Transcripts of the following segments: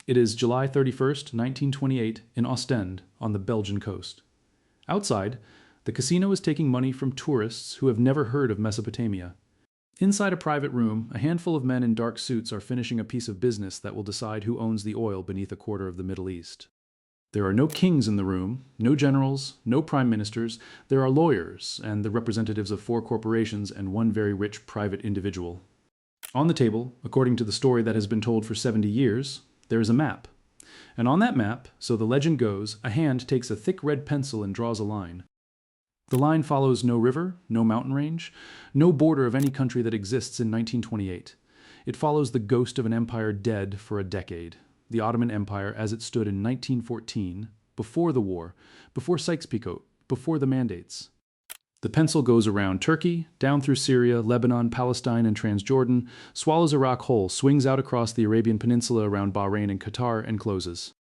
It is July 31st, 1928, in Ostend, on the Belgian coast. Outside, the casino is taking money from tourists who have never heard of Mesopotamia. Inside a private room, a handful of men in dark suits are finishing a piece of business that will decide who owns the oil beneath a quarter of the Middle East. There are no kings in the room, no generals, no prime ministers. There are lawyers and the representatives of 4 corporations and one very rich private individual. On the table, according to the story that has been told for 70 years, there is a map. And on that map, so the legend goes, a hand takes a thick red pencil and draws a line. The line follows no river, no mountain range, no border of any country that exists in 1928. It follows the ghost of an empire dead for a decade, the Ottoman Empire as it stood in 1914, before the war, before Sykes-Picot, before the mandates. The pencil goes around Turkey, down through Syria, Lebanon, Palestine, and Transjordan, swallows Iraq whole, swings out across the Arabian Peninsula around Bahrain and Qatar, and closes.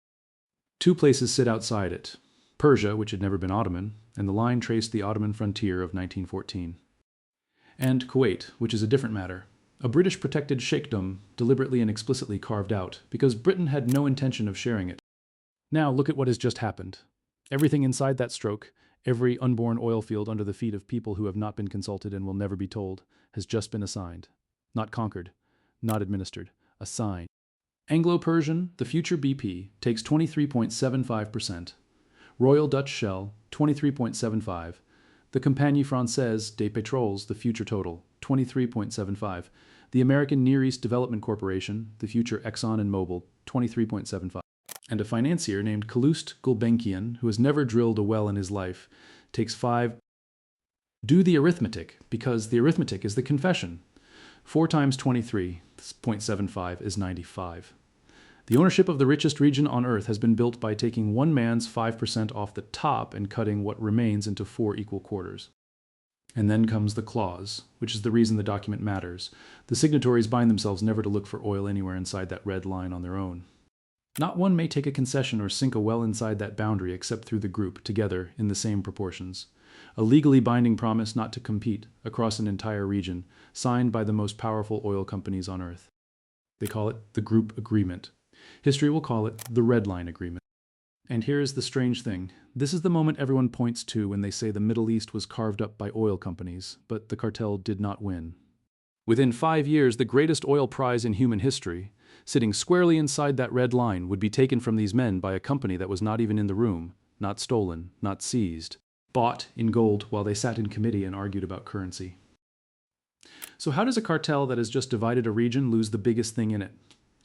2 places sit outside it: Persia, which had never been Ottoman, and the line traced the Ottoman frontier of 1914. And Kuwait, which is a different matter, a British protected sheikhdom deliberately and explicitly carved out, because Britain had no intention of sharing it. Now look at what has just happened. Everything inside that stroke, every unborn oil field under the feet of people who have not been consulted and will never be told, has just been assigned. Not conquered, not administered, assigned. Anglo-Persian, the future BP, takes 23.75%. Royal Dutch Shell, 23.75%. The Compagnie Française des Pétroles, the future total, 23.75%. The American Near East Development Corporation, the future Exxon and Mobil, 23.75%. And a financier named Calouste Gulbenkian, who has never drilled a well in his life, takes 5. Do the arithmetic, because the arithmetic is the confession. 4 times 23.75 is 95. The ownership of the richest region on Earth has been built by taking one man's 5% off the top and cutting what remains into 4 equal quarters. And then comes the clause, which is the reason the document matters. The signatories bind themselves never to look for oil anywhere inside that red line on their own. Not one may take a concession or sink a well inside that boundary except through the group, together, in the same proportions. A legally binding promise not to compete across an entire region, signed by the most powerful oil companies on Earth. They call it the Group Agreement. History will call it the Red Line Agreement. And here is the strange thing. This is the moment everyone points to when they say the Middle East was carved up by oil companies, but the cartel did not win. Within 5 years, the greatest oil prize in human history, sitting squarely inside that red line, would be taken from these men by a company that was not even in the room, not stolen, not seized, bought in gold while they sat in committee and argued about currency. So how does a cartel that has just divided a region lose the biggest thing in it?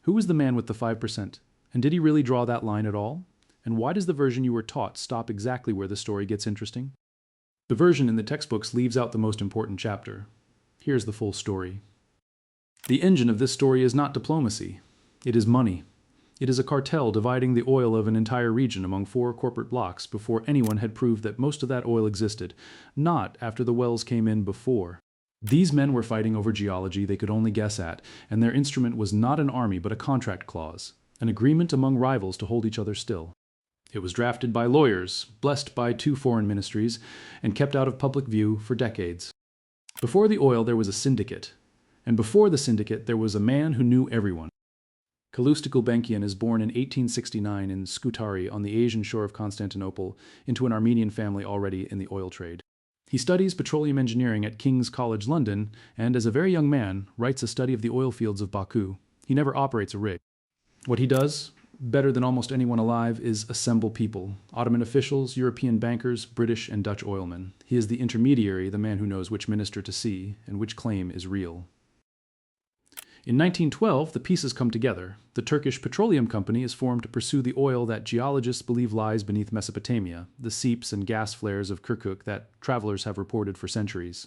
Who was the man with the 5%? And did he really draw that line at all? And why does the version you were taught stop exactly where the story gets interesting? The version in the textbooks leaves out the most important chapter. Here's the full story. The engine of this story is not diplomacy. It is money. It is a cartel dividing the oil of an entire region among 4 corporate blocks before anyone had proved that most of that oil existed, not after the wells came in before. These men were fighting over geology they could only guess at, and their instrument was not an army but a contract clause, an agreement among rivals to hold each other still. It was drafted by lawyers, blessed by 2 foreign ministries, and kept out of public view for decades. Before the oil there was a syndicate, and before the syndicate there was a man who knew everyone. Calouste Gulbenkian is born in 1869 in Scutari on the Asian shore of Constantinople into an Armenian family already in the oil trade. He studies petroleum engineering at King's College London and, as a very young man, writes a study of the oil fields of Baku. He never operates a rig. What he does, better than almost anyone alive, is assemble people: Ottoman officials, European bankers, British and Dutch oilmen. He is the intermediary, the man who knows which minister to see and which claim is real. In 1912, the pieces come together. The Turkish Petroleum Company is formed to pursue the oil that geologists believe lies beneath Mesopotamia, the seeps and gas flares of Kirkuk that travelers have reported for centuries.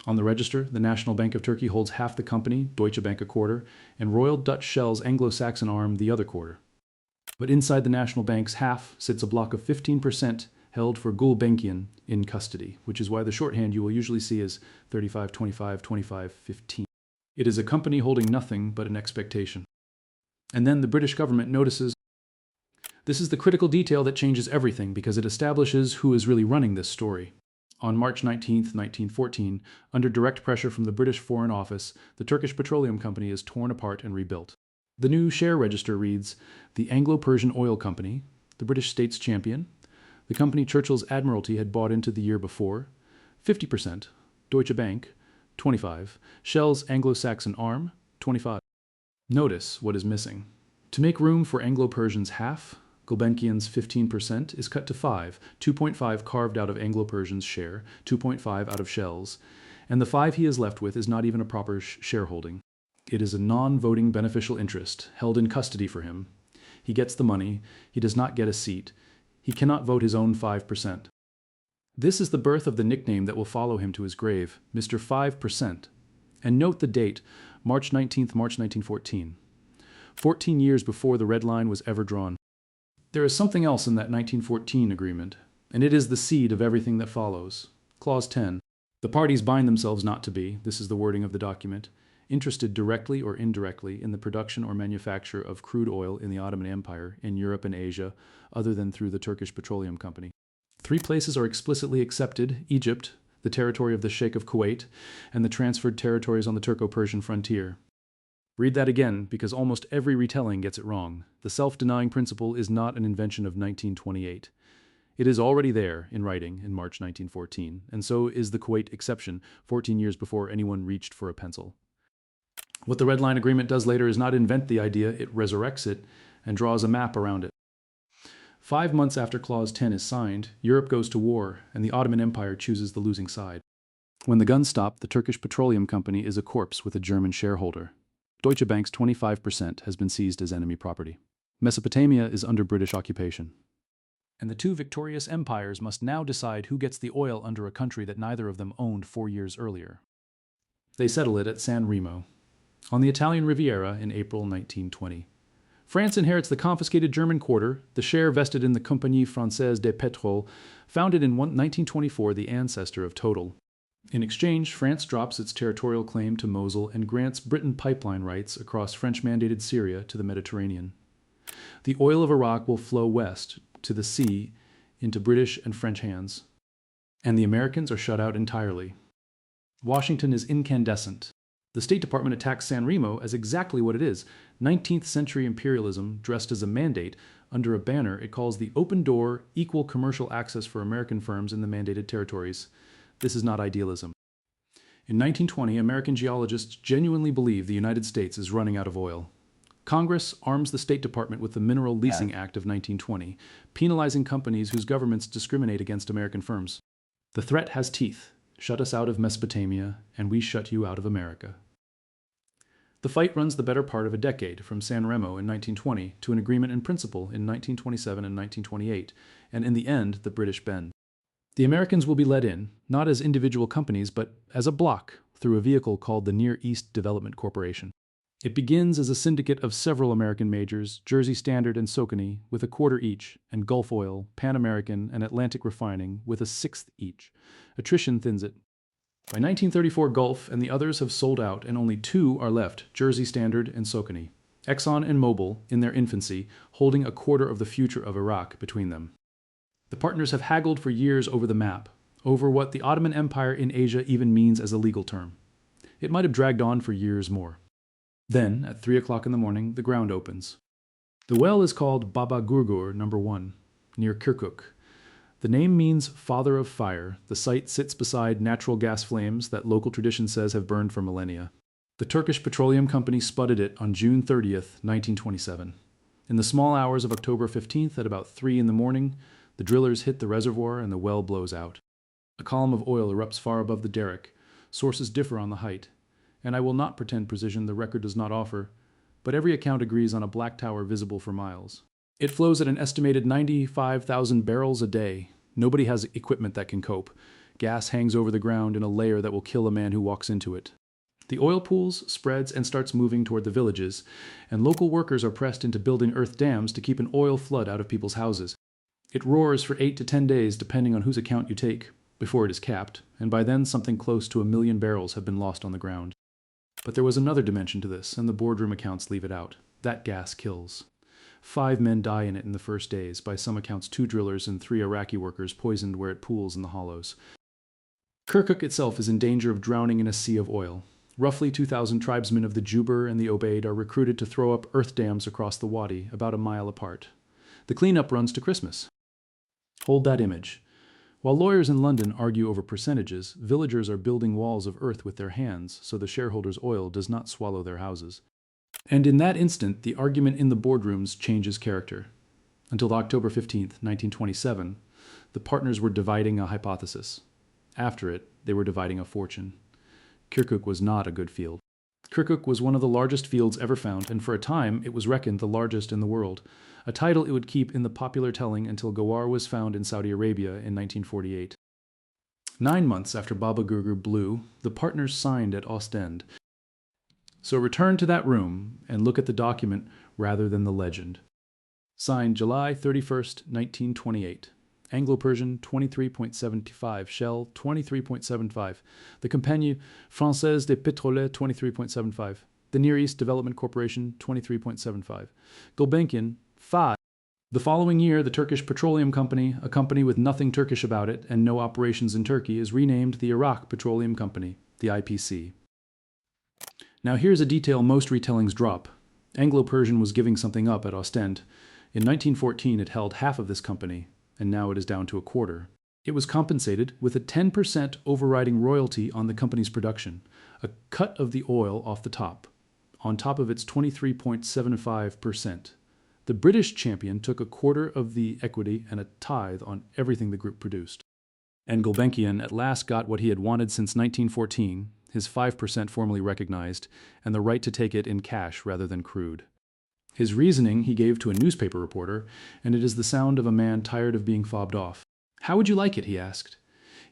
On the register, the National Bank of Turkey holds half the company, Deutsche Bank a quarter, and Royal Dutch Shell's Anglo-Saxon arm the other quarter. But inside the National Bank's half sits a block of 15% held for Gulbenkian in custody, which is why the shorthand you will usually see is 35, 25, 25, 15. It is a company holding nothing but an expectation. And then the British government notices. This is the critical detail that changes everything because it establishes who is really running this story. On March 19, 1914, under direct pressure from the British Foreign Office, the Turkish Petroleum Company is torn apart and rebuilt. The new share register reads the Anglo-Persian Oil Company, the British state's champion, the company Churchill's Admiralty had bought into the year before, 50%, Deutsche Bank, 25%, Shell's Anglo-Saxon arm, 25%. Notice what is missing. To make room for Anglo-Persian's half, Gulbenkian's 15% is cut to 5, 2.5 carved out of Anglo-Persian's share, 2.5 out of Shell's, and the 5 he is left with is not even a proper shareholding. It is a non-voting beneficial interest, held in custody for him. He gets the money, he does not get a seat, he cannot vote his own 5%. This is the birth of the nickname that will follow him to his grave, Mr. 5%. And note the date, March 19th, March 1914. 14 years before the red line was ever drawn. There is something else in that 1914 agreement, and it is the seed of everything that follows. Clause 10. The parties bind themselves not to be, this is the wording of the document, interested directly or indirectly in the production or manufacture of crude oil in the Ottoman Empire, in Europe and Asia, other than through the Turkish Petroleum Company. 3 places are explicitly accepted: Egypt, the territory of the Sheikh of Kuwait, and the transferred territories on the Turco-Persian frontier. Read that again, because almost every retelling gets it wrong. The self-denying principle is not an invention of 1928. It is already there in writing in March 1914, and so is the Kuwait exception, 14 years before anyone reached for a pencil. What the Red Line Agreement does later is not invent the idea, it resurrects it and draws a map around it. 5 months after Clause 10 is signed, Europe goes to war, and the Ottoman Empire chooses the losing side. When the guns stop, the Turkish Petroleum Company is a corpse with a German shareholder. Deutsche Bank's 25% has been seized as enemy property. Mesopotamia is under British occupation. And the 2 victorious empires must now decide who gets the oil under a country that neither of them owned 4 years earlier. They settle it at San Remo, on the Italian Riviera in April 1920. France inherits the confiscated German quarter, the share vested in the Compagnie Française des Pétroles, founded in 1924, the ancestor of Total. In exchange, France drops its territorial claim to Mosul and grants Britain pipeline rights across French-mandated Syria to the Mediterranean. The oil of Iraq will flow west to the sea into British and French hands, and the Americans are shut out entirely. Washington is incandescent. The State Department attacks San Remo as exactly what it is, 19th century imperialism dressed as a mandate under a banner it calls the open door, equal commercial access for American firms in the mandated territories. This is not idealism. In 1920, American geologists genuinely believe the United States is running out of oil. Congress arms the State Department with the Mineral Leasing Act of 1920, penalizing companies whose governments discriminate against American firms. The threat has teeth. Shut us out of Mesopotamia, and we shut you out of America. The fight runs the better part of a decade, from San Remo in 1920 to an agreement in principle in 1927 and 1928, and in the end, the British bend. The Americans will be let in, not as individual companies, but as a bloc, through a vehicle called the Near East Development Corporation. It begins as a syndicate of several American majors, Jersey Standard and Socony, with a quarter each, and Gulf Oil, Pan American, and Atlantic Refining, with a sixth each. Attrition thins it. By 1934, Gulf and the others have sold out, and only 2 are left, Jersey Standard and Socony. Exxon and Mobil, in their infancy, holding a quarter of the future of Iraq between them. The partners have haggled for years over the map, over what the Ottoman Empire in Asia even means as a legal term. It might have dragged on for years more. Then, at 3 o'clock in the morning, the ground opens. The well is called Baba Gurgur No. 1, near Kirkuk. The name means Father of Fire. The site sits beside natural gas flames that local tradition says have burned for millennia. The Turkish Petroleum Company spudded it on June 30th, 1927. In the small hours of October 15th, at about 3 in the morning, the drillers hit the reservoir and the well blows out. A column of oil erupts far above the derrick. Sources differ on the height, and I will not pretend precision the record does not offer, but every account agrees on a black tower visible for miles. It flows at an estimated 95,000 barrels a day. Nobody has equipment that can cope. Gas hangs over the ground in a layer that will kill a man who walks into it. The oil pools, spreads, and starts moving toward the villages, and local workers are pressed into building earth dams to keep an oil flood out of people's houses. It roars for 8 to 10 days, depending on whose account you take, before it is capped, and by then something close to 1 million barrels have been lost on the ground. But there was another dimension to this, and the boardroom accounts leave it out. That gas kills. 5 men die in it in the first days, by some accounts 2 drillers and 3 Iraqi workers poisoned where it pools in the hollows. Kirkuk itself is in danger of drowning in a sea of oil. Roughly 2,000 tribesmen of the Juber and the Obaid are recruited to throw up earth dams across the Wadi, about a mile apart. The cleanup runs to Christmas. Hold that image. While lawyers in London argue over percentages, villagers are building walls of earth with their hands so the shareholders' oil does not swallow their houses. And in that instant, the argument in the boardrooms changes character. Until October 15, 1927, the partners were dividing a hypothesis. After it, they were dividing a fortune. Kirkuk was not a good field. Kirkuk was one of the largest fields ever found, and for a time it was reckoned the largest in the world, a title it would keep in the popular telling until Gawar was found in Saudi Arabia in 1948. 9 months after Baba Gurgur blew, the partners signed at Ostend. So return to that room and look at the document rather than the legend. Signed July 31st, 1928. Anglo-Persian 23.75, Shell 23.75, the Compagnie Française des Pétroles 23.75, the Near East Development Corporation 23.75, Gulbenkian 5. The following year, the Turkish Petroleum Company, a company with nothing Turkish about it and no operations in Turkey, is renamed the Iraq Petroleum Company, the IPC. Now here's a detail most retellings drop. Anglo-Persian was giving something up at Ostend. In 1914, it held half of this company, and now it is down to a quarter. It was compensated with a 10% overriding royalty on the company's production, a cut of the oil off the top, on top of its 23.75%. The British champion took a quarter of the equity and a tithe on everything the group produced. And Gulbenkian at last got what he had wanted since 1914, his 5% formally recognized, and the right to take it in cash rather than crude. His reasoning he gave to a newspaper reporter, and it is the sound of a man tired of being fobbed off. "How would you like it?" he asked.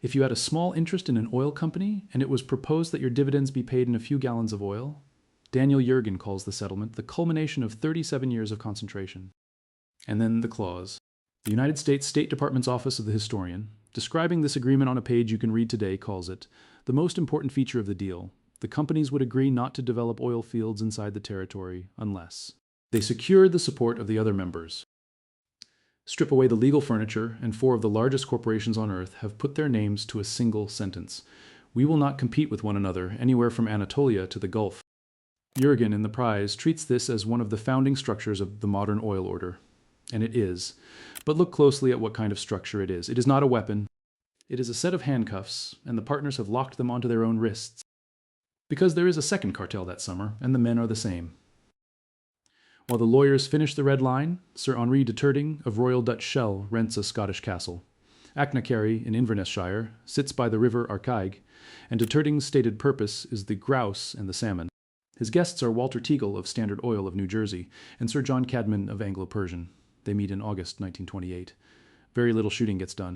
"If you had a small interest in an oil company, and it was proposed that your dividends be paid in a few gallons of oil?" Daniel Yergin calls the settlement the culmination of 37 years of concentration. And then the clause. The United States State Department's Office of the Historian, describing this agreement on a page you can read today, calls it the most important feature of the deal. The companies would agree not to develop oil fields inside the territory unless they secured the support of the other members. Strip away the legal furniture, and 4 of the largest corporations on earth have put their names to a single sentence. We will not compete with one another anywhere from Anatolia to the Gulf. Yergin, in the prize, treats this as one of the founding structures of the modern oil order. And it is. But look closely at what kind of structure it is. It is not a weapon. It is a set of handcuffs, and the partners have locked them onto their own wrists. Because there is a second cartel that summer, and the men are the same. While the lawyers finish the red line, Sir Henri de Turding of Royal Dutch Shell rents a Scottish castle. Achnacarry in Inverness-shire sits by the river Arkaig, and de Turding's stated purpose is the grouse and the salmon. His guests are Walter Teagle of Standard Oil of New Jersey and Sir John Cadman of Anglo-Persian. They meet in August 1928. Very little shooting gets done.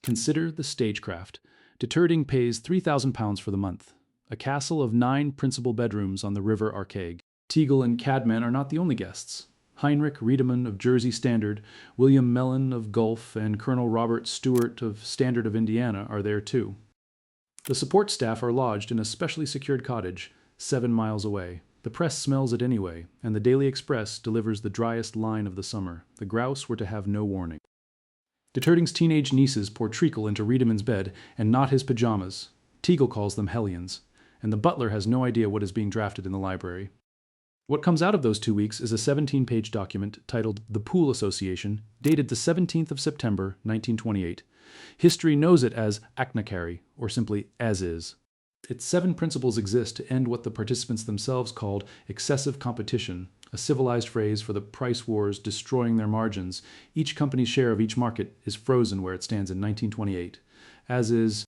Consider the stagecraft. De Turding pays £3,000 for the month. A castle of 9 principal bedrooms on the river Arkaig. Teagle and Cadman are not the only guests. Heinrich Riedemann of Jersey Standard, William Mellon of Gulf, and Colonel Robert Stewart of Standard of Indiana are there too. The support staff are lodged in a specially secured cottage 7 miles away. The press smells it anyway, and the Daily Express delivers the driest line of the summer. The grouse were to have no warning. De Turding's teenage nieces pour treacle into Riedemann's bed, and not his pajamas. Teagle calls them hellions, and the butler has no idea what is being drafted in the library. What comes out of those 2 weeks is a 17-page document titled The Pool Association, dated the 17th of September, 1928. History knows it as Achnacarry, or simply as is. Its 7 principles exist to end what the participants themselves called excessive competition, a civilized phrase for the price wars destroying their margins. Each company's share of each market is frozen where it stands in 1928, as is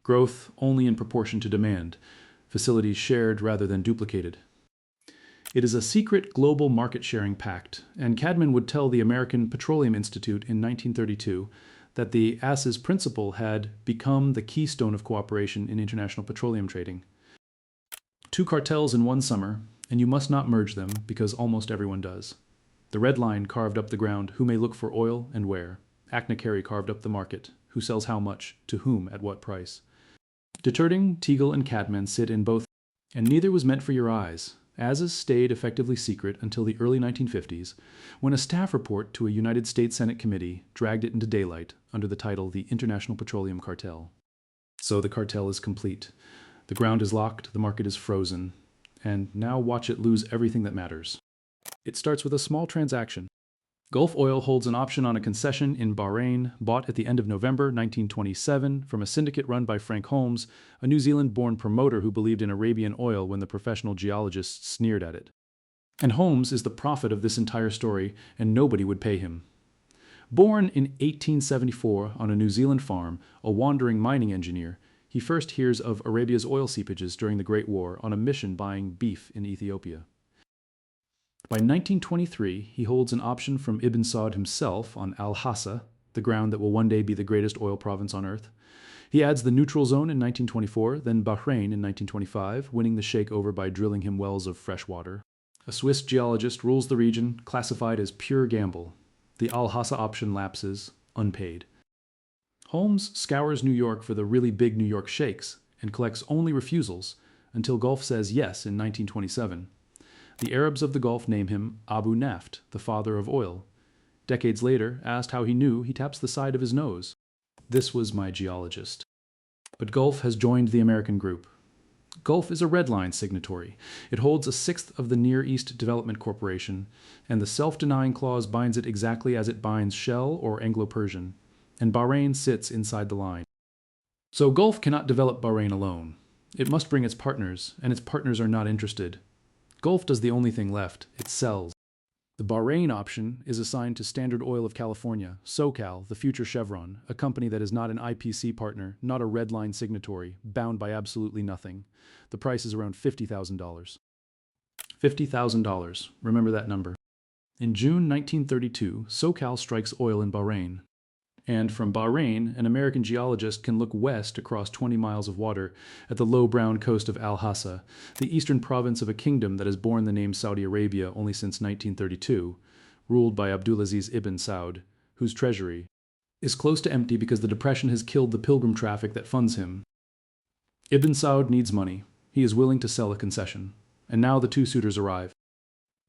growth only in proportion to demand, facilities shared rather than duplicated. It is a secret global market-sharing pact, and Cadman would tell the American Petroleum Institute in 1932 that the AS's principle had become the keystone of cooperation in international petroleum trading. 2 cartels in one summer, and you must not merge them because almost everyone does. The red line carved up the ground, who may look for oil and where. Achnacarry carved up the market, who sells how much, to whom, at what price. De Turding, Teagle, and Cadman sit in both, and neither was meant for your eyes. AS's stayed effectively secret until the early 1950s, when a staff report to a United States Senate committee dragged it into daylight under the title The International Petroleum Cartel. So the cartel is complete. The ground is locked, the market is frozen, and now watch it lose everything that matters. It starts with a small transaction. Gulf Oil holds an option on a concession in Bahrain, bought at the end of November 1927 from a syndicate run by Frank Holmes, a New Zealand-born promoter who believed in Arabian oil when the professional geologists sneered at it. And Holmes is the prophet of this entire story, and nobody would pay him. Born in 1874 on a New Zealand farm, a wandering mining engineer, he first hears of Arabia's oil seepages during the Great War on a mission buying beef in Ethiopia. By 1923, he holds an option from Ibn Saud himself on Al-Hassa, the ground that will one day be the greatest oil province on earth. He adds the neutral zone in 1924, then Bahrain in 1925, winning the sheikh over by drilling him wells of fresh water. A Swiss geologist rules the region, classified as pure gamble. The Al-Hassa option lapses, unpaid. Holmes scours New York for the really big New York sheikhs and collects only refusals until Gulf says yes in 1927. The Arabs of the Gulf name him Abu Naft, the father of oil. Decades later, asked how he knew, he taps the side of his nose. This was my geologist. But Gulf has joined the American group. Gulf is a red line signatory. It holds a sixth of the Near East Development Corporation, and the self-denying clause binds it exactly as it binds Shell or Anglo-Persian, and Bahrain sits inside the line. So Gulf cannot develop Bahrain alone. It must bring its partners, and its partners are not interested. Gulf does the only thing left. It sells. The Bahrain option is assigned to Standard Oil of California, SoCal, the future Chevron, a company that is not an IPC partner, not a red line signatory, bound by absolutely nothing. The price is around $50,000. $50,000. Remember that number. In June 1932, SoCal strikes oil in Bahrain. And from Bahrain, an American geologist can look west across 20 miles of water at the low brown coast of Al-Hassa, the eastern province of a kingdom that has borne the name Saudi Arabia only since 1932, ruled by Abdulaziz ibn Saud, whose treasury is close to empty because the depression has killed the pilgrim traffic that funds him. Ibn Saud needs money. He is willing to sell a concession. And now the two suitors arrive.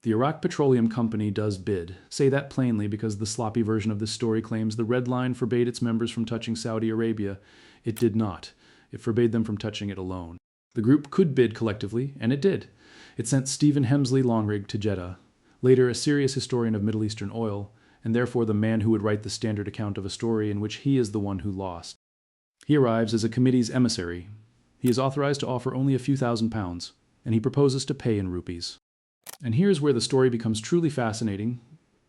The Iraq Petroleum Company does bid. Say that plainly because the sloppy version of this story claims the Red Line forbade its members from touching Saudi Arabia. It did not. It forbade them from touching it alone. The group could bid collectively, and it did. It sent Stephen Hemsley Longrig to Jeddah, later a serious historian of Middle Eastern oil, and therefore the man who would write the standard account of a story in which he is the one who lost. He arrives as a committee's emissary. He is authorized to offer only a few £1,000s, and he proposes to pay in rupees. And here's where the story becomes truly fascinating,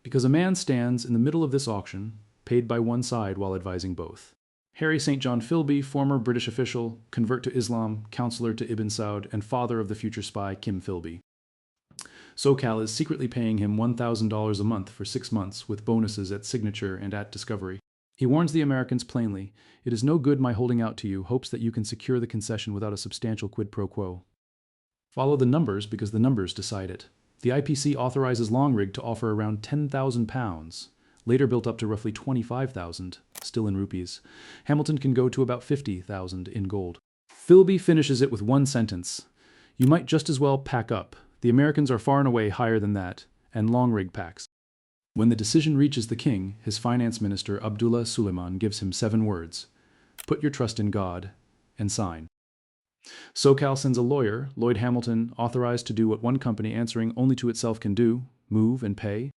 because a man stands in the middle of this auction, paid by one side while advising both. Harry St. John Philby, former British official, convert to Islam, counselor to Ibn Saud, and father of the future spy Kim Philby. SoCal is secretly paying him $1,000 a month for 6 months, with bonuses at signature and at discovery. He warns the Americans plainly, "It is no good my holding out to you, hopes that you can secure the concession without a substantial quid pro quo." Follow the numbers because the numbers decide it. The IPC authorizes Longrig to offer around £10,000, later built up to roughly $25,000, still in rupees. Hamilton can go to about $50,000 in gold. Philby finishes it with one sentence. "You might just as well pack up. The Americans are far and away higher than that," and Longrig packs. When the decision reaches the king, his finance minister Abdullah Suleiman gives him 7 words. Put your trust in God, and sign. SoCal sends a lawyer, Lloyd Hamilton, authorized to do what one company answering only to itself can do, move and pay.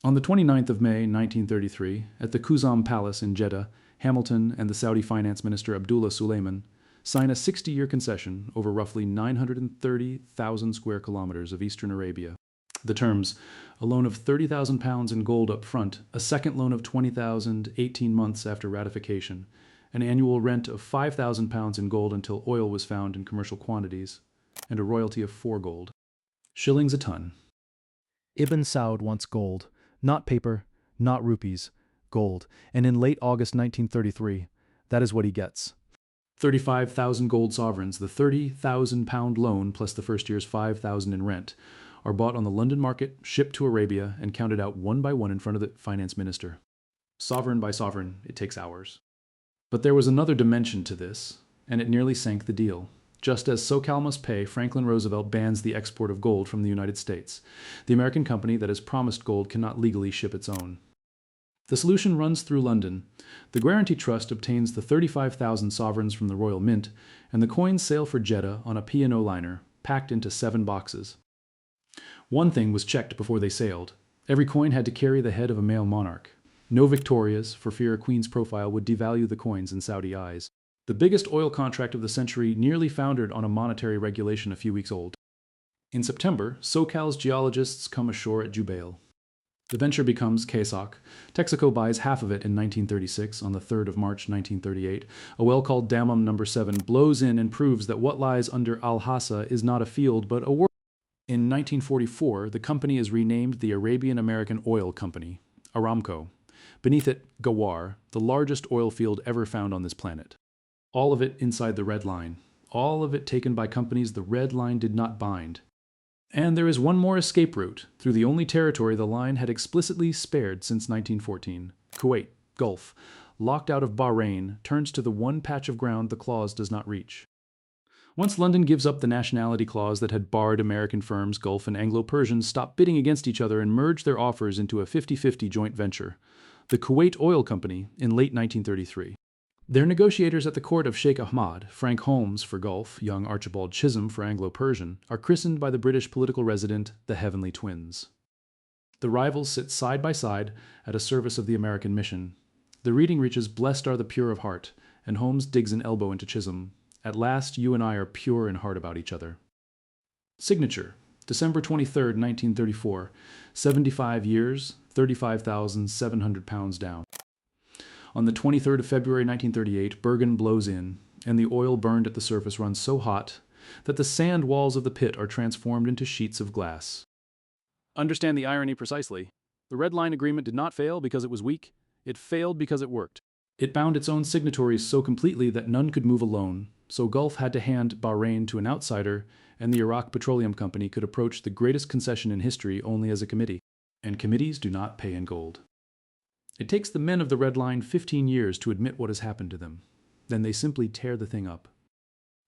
On the 29th of May, 1933, at the Khuzam Palace in Jeddah, Hamilton and the Saudi finance minister Abdullah Suleiman sign a 60-year concession over roughly 930,000 square kilometers of eastern Arabia. The terms, a loan of £30,000 in gold up front, a second loan of $20,000 18 months after ratification, an annual rent of £5,000 in gold until oil was found in commercial quantities, and a royalty of 4 gold. Shillings a ton. Ibn Saud wants gold, not paper, not rupees, gold, and in late August 1933, that is what he gets. 35,000 gold sovereigns, the £30,000 loan plus the first year's $5,000 in rent, are bought on the London market, shipped to Arabia, and counted out one by one in front of the finance minister. Sovereign by sovereign, it takes hours. But there was another dimension to this, and it nearly sank the deal. Just as SoCal must pay, Franklin Roosevelt bans the export of gold from the United States. The American company that has promised gold cannot legally ship its own. The solution runs through London. The Guarantee Trust obtains the 35,000 sovereigns from the Royal Mint, and the coins sail for Jeddah on a P&O liner, packed into 7 boxes. One thing was checked before they sailed. Every coin had to carry the head of a male monarch. No Victorias, for fear a queen's profile would devalue the coins in Saudi eyes. The biggest oil contract of the century nearly foundered on a monetary regulation a few weeks old. In September, SoCal's geologists come ashore at Jubail. The venture becomes KSOC. Texaco buys half of it in 1936. On the 3rd of March 1938, a well called Dammam No. 7 blows in and proves that what lies under Al-Hassa is not a field but a world. In 1944, the company is renamed the Arabian American Oil Company, Aramco. Beneath it, Ghawar, the largest oil field ever found on this planet. All of it inside the Red Line. All of it taken by companies the Red Line did not bind. And there is one more escape route through the only territory the line had explicitly spared since 1914. Kuwait, Gulf, locked out of Bahrain, turns to the one patch of ground the clause does not reach. Once London gives up the nationality clause that had barred American firms, Gulf and Anglo-Persian stop bidding against each other and merge their offers into a 50-50 joint venture, the Kuwait Oil Company, in late 1933. Their negotiators at the court of Sheikh Ahmad, Frank Holmes for Gulf, young Archibald Chisholm for Anglo-Persian, are christened by the British political resident the Heavenly Twins. The rivals sit side by side at a service of the American mission. The reading reaches "Blessed are the pure of heart," and Holmes digs an elbow into Chisholm. "At last you and I are pure in heart about each other." Signature, December 23, 1934, 75 years, 35,700 pounds down. On the 23rd of February 1938, Bergen blows in, and the oil burned at the surface runs so hot that the sand walls of the pit are transformed into sheets of glass. Understand the irony precisely. The Red Line Agreement did not fail because it was weak. It failed because it worked. It bound its own signatories so completely that none could move alone, so Gulf had to hand Bahrain to an outsider, and the Iraq Petroleum Company could approach the greatest concession in history only as a committee. And committees do not pay in gold. It takes the men of the Red Line 15 years to admit what has happened to them. Then they simply tear the thing up.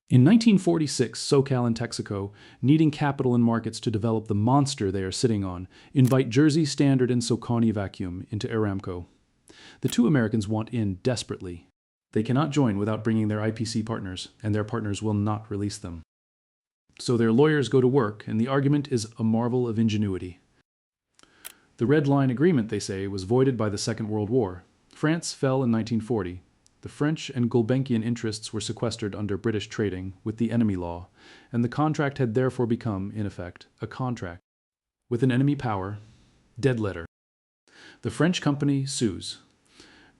In 1946, SoCal and Texaco, needing capital and markets to develop the monster they are sitting on, invite Jersey Standard and Socony Vacuum into Aramco. The two Americans want in desperately. They cannot join without bringing their IPC partners, and their partners will not release them. So their lawyers go to work, and the argument is a marvel of ingenuity. The Red Line Agreement, they say, was voided by the Second World War. France fell in 1940. The French and Gulbenkian interests were sequestered under British trading with the enemy law, and the contract had therefore become, in effect, a contract. With an enemy power, dead letter. The French company sues.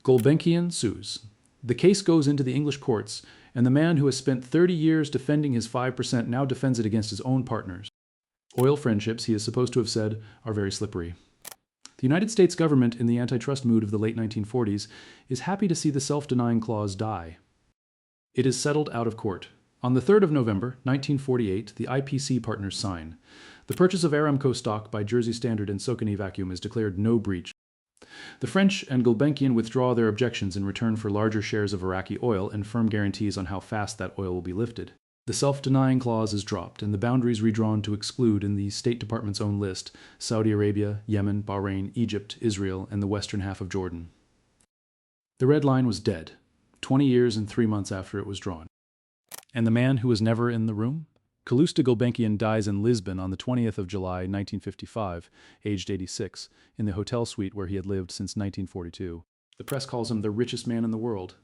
Gulbenkian sues. The case goes into the English courts, and the man who has spent 30 years defending his 5% now defends it against his own partners. Oil friendships, he is supposed to have said, are very slippery. The United States government, in the antitrust mood of the late 1940s, is happy to see the self-denying clause die. It is settled out of court. On the 3rd of November, 1948, the IPC partners sign. The purchase of Aramco stock by Jersey Standard and Socony Vacuum is declared no breach. The French and Gulbenkian withdraw their objections in return for larger shares of Iraqi oil and firm guarantees on how fast that oil will be lifted. The self-denying clause is dropped and the boundaries redrawn to exclude, in the State Department's own list, Saudi Arabia, Yemen, Bahrain, Egypt, Israel, and the western half of Jordan. The Red Line was dead, 20 years and 3 months after it was drawn. And the man who was never in the room? Calouste Gulbenkian dies in Lisbon on the 20th of July, 1955, aged 86, in the hotel suite where he had lived since 1942. The press calls him the richest man in the world.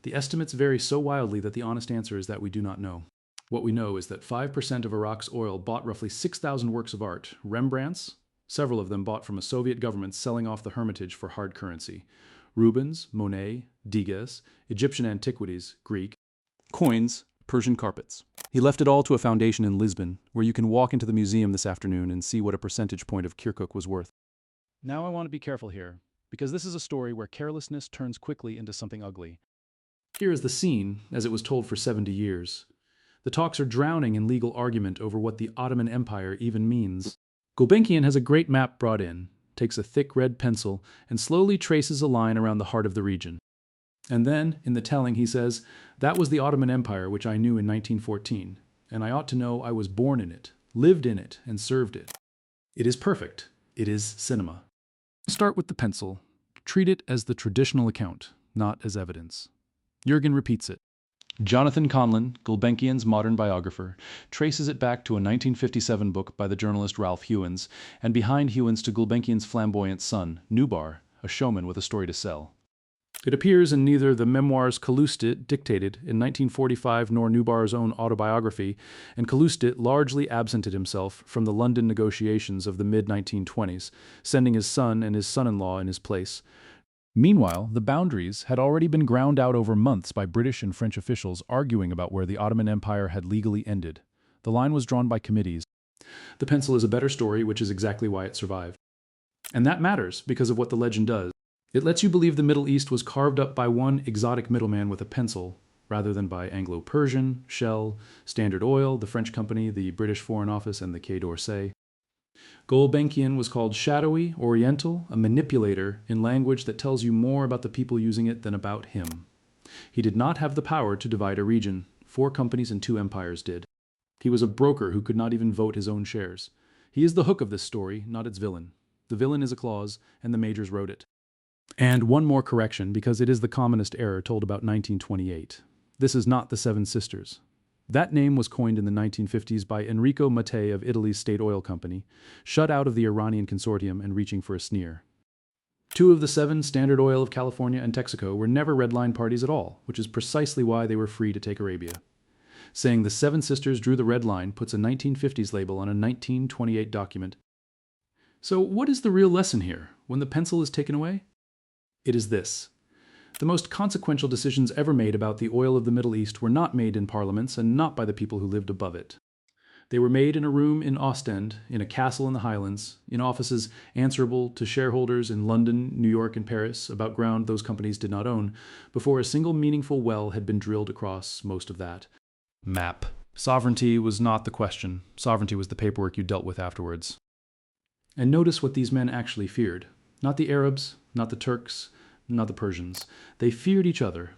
The estimates vary so wildly that the honest answer is that we do not know. What we know is that 5% of Iraq's oil bought roughly 6,000 works of art, Rembrandts, several of them bought from a Soviet government selling off the Hermitage for hard currency, Rubens, Monet, Degas, Egyptian antiquities, Greek, coins, Persian carpets. He left it all to a foundation in Lisbon, where you can walk into the museum this afternoon and see what a percentage point of Kirkuk was worth. Now I want to be careful here, because this is a story where carelessness turns quickly into something ugly. Here is the scene, as it was told for 70 years. The talks are drowning in legal argument over what the Ottoman Empire even means. Gulbenkian has a great map brought in, takes a thick red pencil, and slowly traces a line around the heart of the region. And then, in the telling, he says, "That was the Ottoman Empire which I knew in 1914, and I ought to know I was born in it, lived in it, and served it." It is perfect. It is cinema. Start with the pencil. Treat it as the traditional account, not as evidence. Yergin repeats it. Jonathan Conlin, Gulbenkian's modern biographer, traces it back to a 1957 book by the journalist Ralph Hewins, and behind Hewins to Gulbenkian's flamboyant son, Nubar, a showman with a story to sell. It appears in neither the memoirs Calouste dictated in 1945 nor Nubar's own autobiography, and Calouste largely absented himself from the London negotiations of the mid-1920s, sending his son and his son-in-law in his place. Meanwhile, the boundaries had already been ground out over months by British and French officials arguing about where the Ottoman Empire had legally ended. The line was drawn by committees. The pencil is a better story, which is exactly why it survived. And that matters because of what the legend does. It lets you believe the Middle East was carved up by one exotic middleman with a pencil, rather than by Anglo-Persian, Shell, Standard Oil, the French company, the British Foreign Office, and the Quai d'Orsay. Gulbenkian was called shadowy, oriental, a manipulator in language that tells you more about the people using it than about him. He did not have the power to divide a region. 4 companies and 2 empires did. He was a broker who could not even vote his own shares. He is the hook of this story, not its villain. The villain is a clause, and the majors wrote it. And one more correction, because it is the commonest error told about 1928. This is not the Seven Sisters. That name was coined in the 1950s by Enrico Mattei of Italy's State Oil Company, shut out of the Iranian consortium and reaching for a sneer. 2 of the 7, Standard Oil of California and Texaco, were never red line parties at all, which is precisely why they were free to take Arabia. Saying the Seven Sisters drew the red line puts a 1950s label on a 1928 document. So what is the real lesson here, when the pencil is taken away? It is this. The most consequential decisions ever made about the oil of the Middle East were not made in parliaments and not by the people who lived above it. They were made in a room in Ostend, in a castle in the Highlands, in offices answerable to shareholders in London, New York, and Paris about ground those companies did not own, before a single meaningful well had been drilled across most of that map. Sovereignty was not the question. Sovereignty was the paperwork you dealt with afterwards. And notice what these men actually feared. Not the Arabs, not the Turks, not the Persians. They feared each other.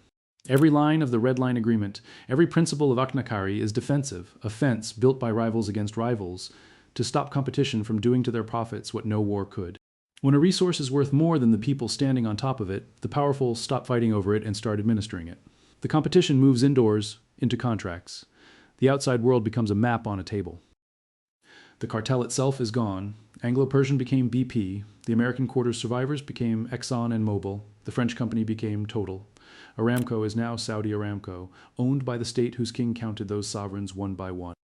Every line of the Red Line Agreement, every principle of Achnacarry is defensive, a fence built by rivals against rivals, to stop competition from doing to their profits what no war could. When a resource is worth more than the people standing on top of it, the powerful stop fighting over it and start administering it. The competition moves indoors into contracts. The outside world becomes a map on a table. The cartel itself is gone. Anglo-Persian became BP. The American quarter survivors became Exxon and Mobil. The French company became Total. Aramco is now Saudi Aramco, owned by the state whose king counted those sovereigns one by one.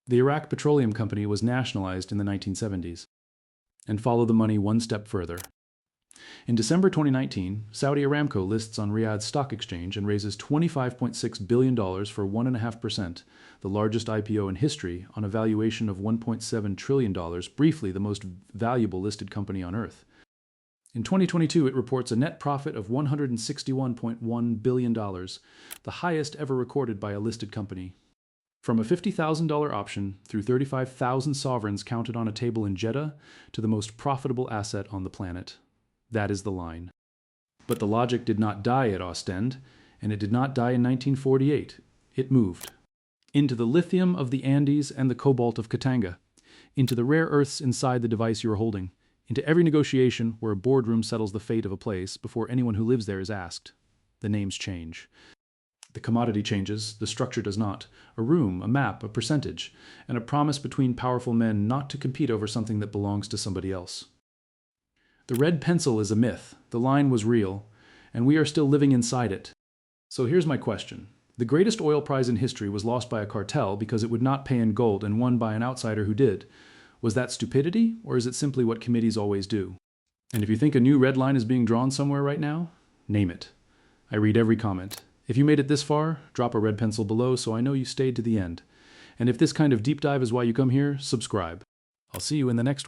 The Iraq Petroleum Company was nationalized in the 1970s. And follow the money one step further. In December 2019, Saudi Aramco lists on Riyadh Stock Exchange and raises $25.6 billion for 1.5%, the largest IPO in history, on a valuation of $1.7 trillion, briefly the most valuable listed company on Earth. In 2022, it reports a net profit of $161.1 billion, the highest ever recorded by a listed company. From a $50,000 option through 35,000 sovereigns counted on a table in Jeddah to the most profitable asset on the planet. That is the line. But the logic did not die at Ostend, and it did not die in 1948. It moved. Into the lithium of the Andes and the cobalt of Katanga. Into the rare earths inside the device you are holding. Into every negotiation where a boardroom settles the fate of a place before anyone who lives there is asked. The names change. The commodity changes, the structure does not. A room, a map, a percentage, and a promise between powerful men not to compete over something that belongs to somebody else. The red pencil is a myth, the line was real, and we are still living inside it. So here's my question. The greatest oil prize in history was lost by a cartel because it would not pay in gold and won by an outsider who did. Was that stupidity, or is it simply what committees always do? And if you think a new red line is being drawn somewhere right now, name it. I read every comment. If you made it this far, drop a red pencil below so I know you stayed to the end. And if this kind of deep dive is why you come here, subscribe. I'll see you in the next one.